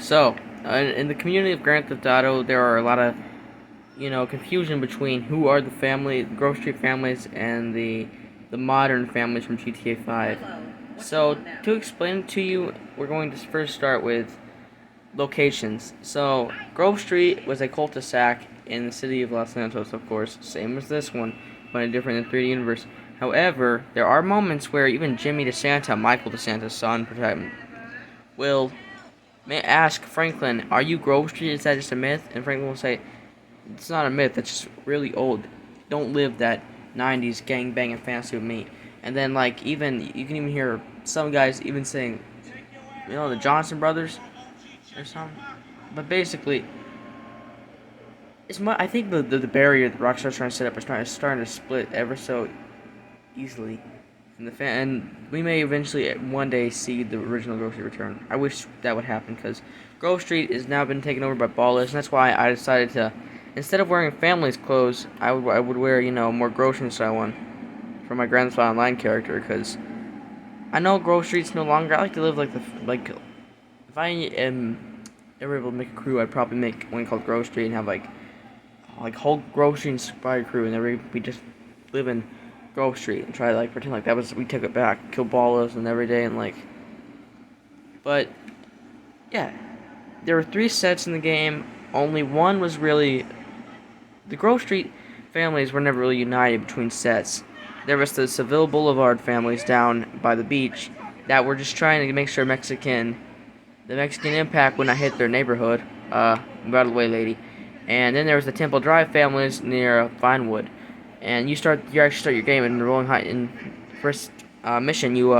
So, in the community of Grand Theft Auto, there are a lot of, confusion between who are the Grove Street families, and the modern families from GTA 5. So, to explain it to you, we're going to first start with locations. So, Grove Street was a cul-de-sac in the city of Los Santos, of course, same as this one, but in a different 3D universe. However, there are moments where even Jimmy DeSanta, Michael DeSanta's son, will may ask Franklin, "Are you Grove Street? Is that just a myth?" And Franklin will say, "It's not a myth. That's just really old. Don't live that '90s gang banging fantasy with me." And then, like, even you can even hear some guys even saying, the Johnson brothers or something. But basically, I think the barrier that Rockstar's trying to set up is starting to split ever so easily. And we may eventually one day see the original Grove Street return. I wish that would happen because Grove Street has now been taken over by Ballas, and that's why I decided to, instead of wearing family's clothes, I would wear more Grosjean style one for my Grand Theft Auto Online character, because I know Grove Street's no longer. I like to live like if I am ever able to make a crew, I'd probably make one called Grove Street and have like whole Grove Street inspired crew, and then we just live in Grove Street and try to pretend like that was we took it back, kill Ballas and every day, and but yeah, there were 3 sets in the game. Only one was really the Grove Street families were never really united between sets. There was the Seville Boulevard families down by the beach that were just trying to make sure the Mexican impact would not hit their neighborhood. Move out of the way, lady. And then there was the Temple Drive families near Vinewood. And you actually start your game in Rolling High. In first mission, you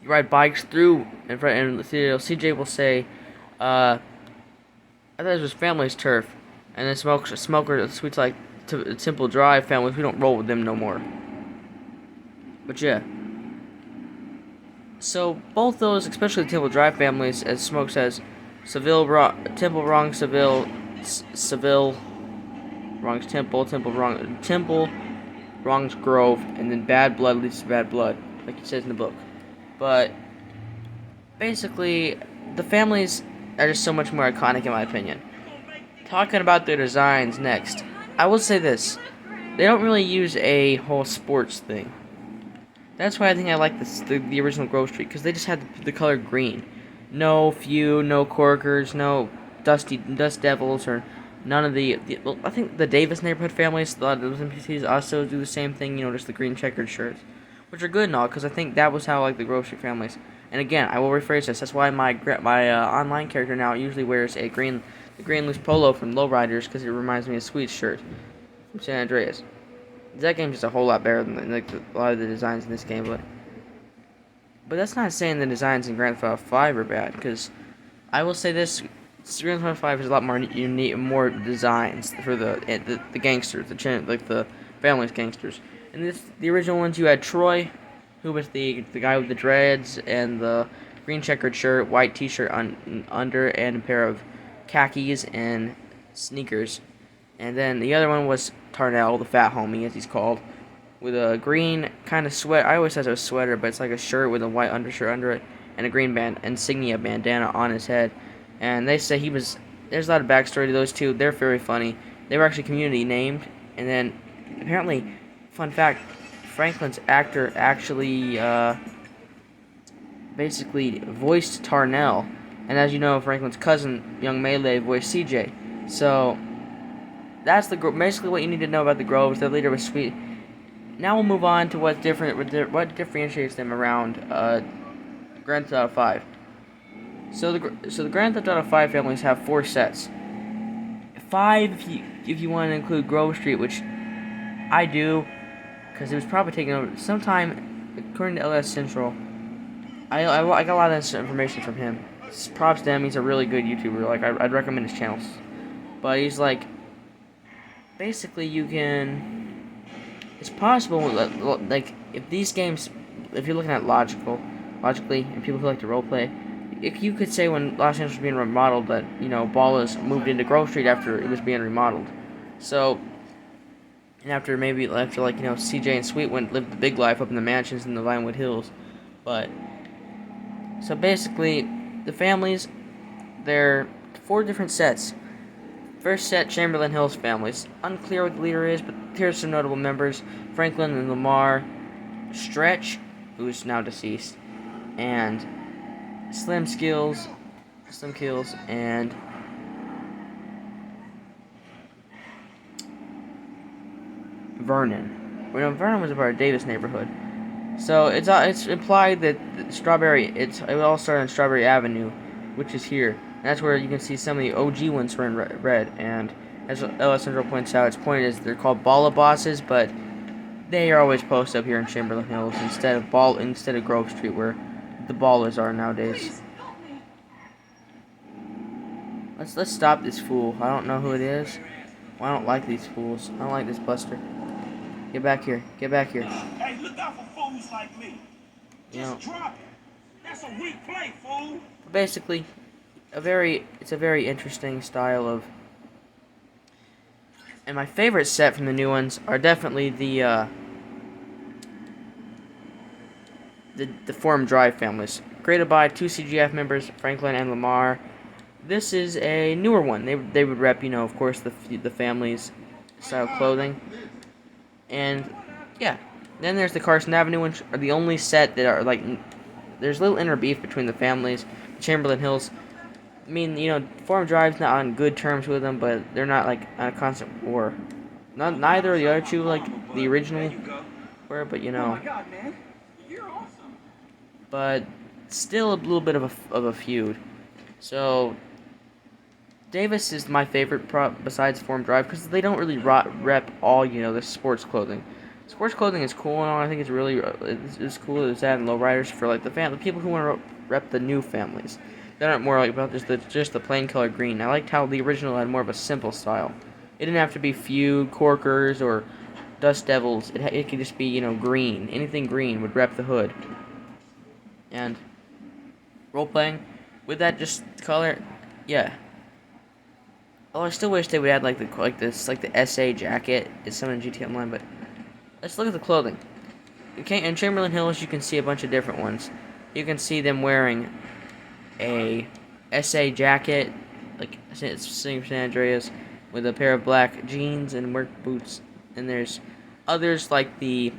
ride bikes through in front, and CJ will say, "I thought this was family's turf," and then Smoker tweets like, "Temple Drive families, we don't roll with them no more." But yeah. So both those, especially the Temple Drive families, as Smoke says, Temple wrong Seville wrongs Temple wrongs Grove, and then bad blood leads to bad blood, like he says in the book. But basically, the families are just so much more iconic in my opinion. Talking about their designs next, I will say this: they don't really use a whole sports thing. That's why I think I like the original Grove Street, because they just had the color green. No Few, no Corkers, no Dust Devils, or none of well, I think the Davis neighborhood families, a lot of those NPCs also do the same thing, just the green checkered shirts, which are good and all, because I think that was how I like the Grove Street families. And again, I will rephrase this. That's why my online character now usually wears the green loose polo from Lowriders, because it reminds me of Sweet's shirt from San Andreas. That game's just a whole lot better than a lot of the designs in this game, but that's not saying the designs in Grand Theft Auto 5 are bad, because I will say this: Grand Theft Auto 5 has a lot more unique, more designs for the gangsters, the family's gangsters. In the original ones, you had Troy, who was the guy with the dreads and the green checkered shirt, white T-shirt under, and a pair of khakis and sneakers. And then the other one was Tarnell, the fat homie, as he's called, with a green kind of sweater. I always said it was a sweater, but it's like a shirt with a white undershirt under it, and a green insignia bandana on his head. And they say there's a lot of backstory to those two. They're very funny. They were actually community named, and then apparently, fun fact, Franklin's actor actually basically voiced Tarnell, and as you know, Franklin's cousin, Young Melee, voiced CJ. So that's basically what you need to know about the Groves. Their leader was Sweet. Now we'll move on to what differentiates them around Grand Theft Auto 5. So the Grand Theft Auto 5 families have 4 sets. 5 if you want to include Grove Street, which I do, because it was probably taken over sometime, according to LS Central. I got a lot of this information from him. Props to him. He's a really good YouTuber. I'd recommend his channels. But he's basically it's possible, if these games, if you're looking at logically, and people who like to roleplay, if you could say when Los Angeles was being remodeled that, Ballas moved into Grove Street after it was being remodeled. So, and after CJ and Sweet lived the big life up in the mansions in the Vinewood Hills. But, so basically, the families They're 4 different sets. First set, Chamberlain Hills families. Unclear what the leader is, but here's some notable members: Franklin and Lamar, Stretch, who is now deceased, and Slim Kills, and Vernon. Vernon was a part of Davis neighborhood. So it's implied that it all started on Strawberry Avenue, which is here. And that's where you can see some of the OG ones were in red. And as Alessandro points out, its point is they're called Balla Bosses, but they are always posted up here in Chamberlain Hills instead of Grove Street, where the Ballers are nowadays. Let's stop this fool. I don't know who it is. Well, I don't like these fools. I don't like this Buster. Get back here. Get back here. Hey, look out for fools like me. Just drop it. That's a weak play, fool. Basically, it's a very interesting style of. And my favorite set from the new ones are definitely the Forum Drive families, created by 2 CGF members, Franklin and Lamar. This is a newer one. They would rep, of course, the families' style clothing. And yeah, then there's the Carson Avenue ones, are the only set that are like. There's little inner beef between the families. Chamberlain Hills, I mean, Forum Drive's not on good terms with them, but they're not like on a constant war. Neither of the other two like the original were, but Oh my God, man. You're awesome. But still a little bit of a feud. So Davis is my favorite besides Forum Drive because they don't really rep all the sports clothing. Sports clothing is cool and all. I think it's really it's cool to add lowriders for like the people who want to rep the new families. They aren't more like about just the plain color green. I liked how the original had more of a simple style. It didn't have to be feud, corkers, or dust devils. It could just be green. Anything green would rep the hood. And role playing with that just color, yeah. Oh, I still wish they would add like the SA jacket. It's some in GT Online, but let's look at the clothing. In Chamberlain Hills, you can see a bunch of different ones. You can see them wearing a SA jacket, like San Andreas, with a pair of black jeans and work boots. And there's others like the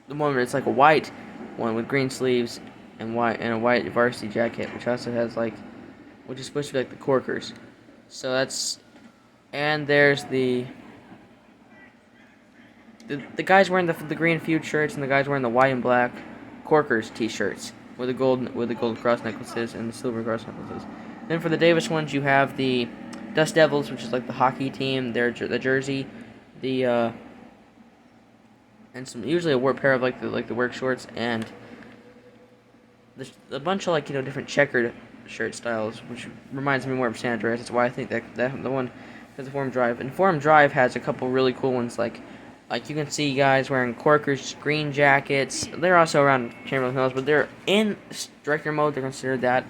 one where it's like a white one with green sleeves and a white varsity jacket, which also has which is supposed to be like the corkers. So and there's the guys wearing the green feud shirts and the guys wearing the white and black corkers t-shirts with the gold cross necklaces and the silver cross necklaces. Then for the Davis ones, you have the Dust Devils, which is like the hockey team, the jersey, and some usually a pair of the work shorts and a bunch of different checkered shirt styles, which reminds me more of San Andreas. That's why I think that the one has the Forum Drive. And Forum Drive has a couple really cool ones, like you can see guys wearing corkers, green jackets. They're also around Chamberlain Hills, but they're in director mode. They're considered that.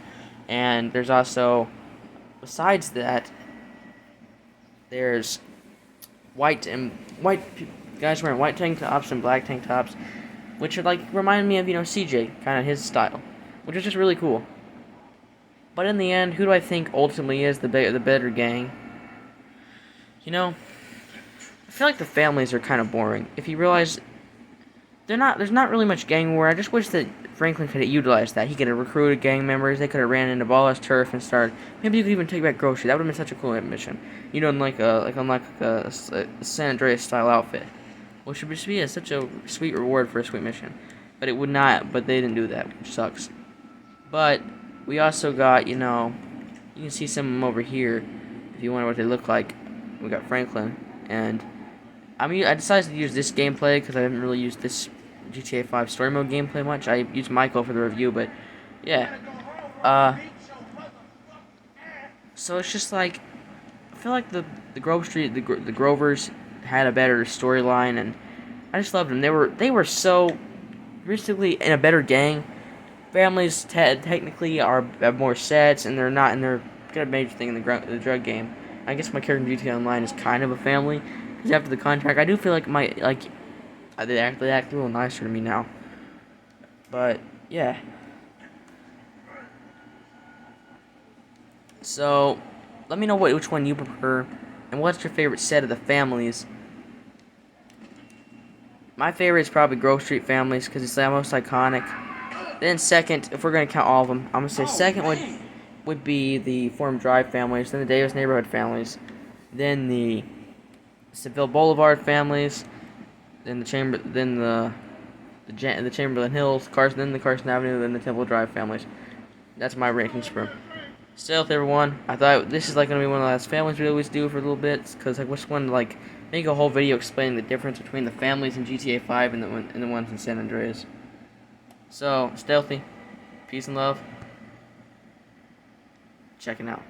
And there's also, besides that, there's white guys wearing white tank tops and black tank tops, which are remind me of CJ, kind of his style, which is just really cool. But in the end, who do I think ultimately is the better gang? I feel like the families are kind of boring. If you realize there's not really much gang war. I just wish that Franklin could have utilized that. He could have recruited gang members. They could have ran into Ballas Turf and started. Maybe you could even take back Grocery. That would have been such a cool mission. Unlike a San Andreas style outfit, which would be such a sweet reward for a sweet mission. But it would not. But they didn't do that, which sucks. But we also got, you can see some of them over here if you wonder what they look like. We got Franklin, and I decided to use this gameplay because I haven't really used this GTA 5 story mode gameplay much. I used Michael for the review, but yeah. So it's just I feel like the Grove Street, the Grovers had a better storyline, and I just loved them. They were so basically in a better gang. Families technically have more sets, and they're not, and they're got a major thing in the drug game. I guess my character in GTA Online is kind of a family, because after the contract, I do feel like they act a little nicer to me now. But yeah, So, let me know which one you prefer, and what's your favorite set of the families. My favorite is probably Grove Street Families, because it's the most iconic. Then second, if we're going to count all of them, I'm going to say second would be the Forum Drive families, then the Davis Neighborhood families, then the Seville Boulevard families, then the Chamberlain Hills, Carson, then the Carson Avenue, then the Temple Drive families. That's my rankings for 'em. Still, everyone, I thought this is like gonna be one of the last families we always do for a little bit, cause I just wanted to like make a whole video explaining the difference between the families in GTA 5 and the ones in San Andreas. So, Stealthy, peace and love. Checking out.